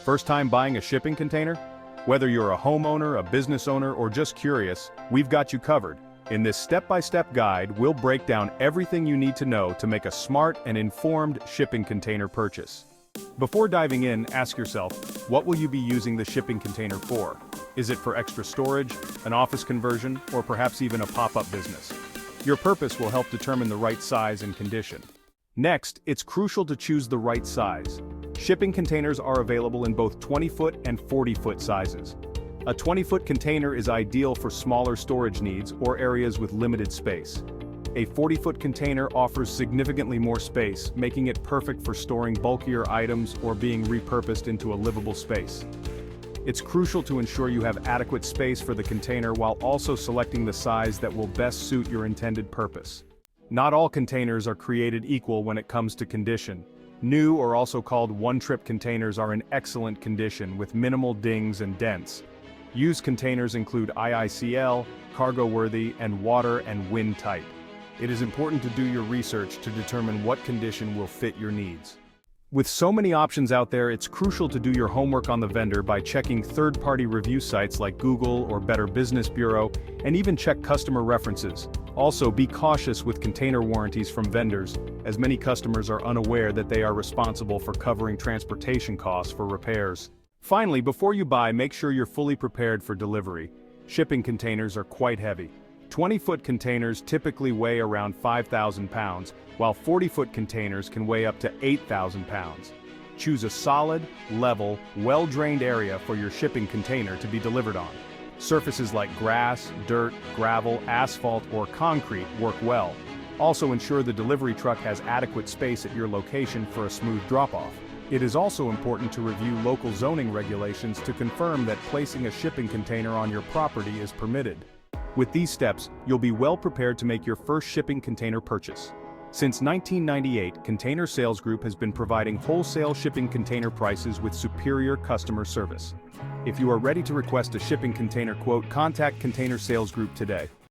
First time buying a shipping container? Whether you're a homeowner, a business owner, or just curious, we've got you covered. In this step-by-step guide, we'll break down everything you need to know to make a smart and informed shipping container purchase. Before diving in, ask yourself, what will you be using the shipping container for? Is it for extra storage, an office conversion, or perhaps even a pop-up business? Your purpose will help determine the right size and condition. Next, it's crucial to choose the right size. Shipping containers are available in both 20-foot and 40-foot sizes. A 20-foot container is ideal for smaller storage needs or areas with limited space. A 40-foot container offers significantly more space, making it perfect for storing bulkier items or being repurposed into a livable space. It's crucial to ensure you have adequate space for the container while also selecting the size that will best suit your intended purpose. Not all containers are created equal when it comes to condition. New, or also called one-trip containers, are in excellent condition with minimal dings and dents. Used containers include IICL, cargo-worthy, and water and wind tight. It is important to do your research to determine what condition will fit your needs. With so many options out there, it's crucial to do your homework on the vendor by checking third-party review sites like Google or Better Business Bureau, and even check customer references. Also, be cautious with container warranties from vendors, as many customers are unaware that they are responsible for covering transportation costs for repairs. Finally, before you buy, make sure you're fully prepared for delivery. Shipping containers are quite heavy. 20-foot containers typically weigh around 5,000 pounds, while 40-foot containers can weigh up to 8,000 pounds. Choose a solid, level, well-drained area for your shipping container to be delivered on. Surfaces like grass, dirt, gravel, asphalt, or concrete work well. Also ensure the delivery truck has adequate space at your location for a smooth drop-off. It is also important to review local zoning regulations to confirm that placing a shipping container on your property is permitted. With these steps, you'll be well prepared to make your first shipping container purchase. Since 1998, Container Sales Group has been providing wholesale shipping container prices with superior customer service. If you are ready to request a shipping container quote, contact Container Sales Group today.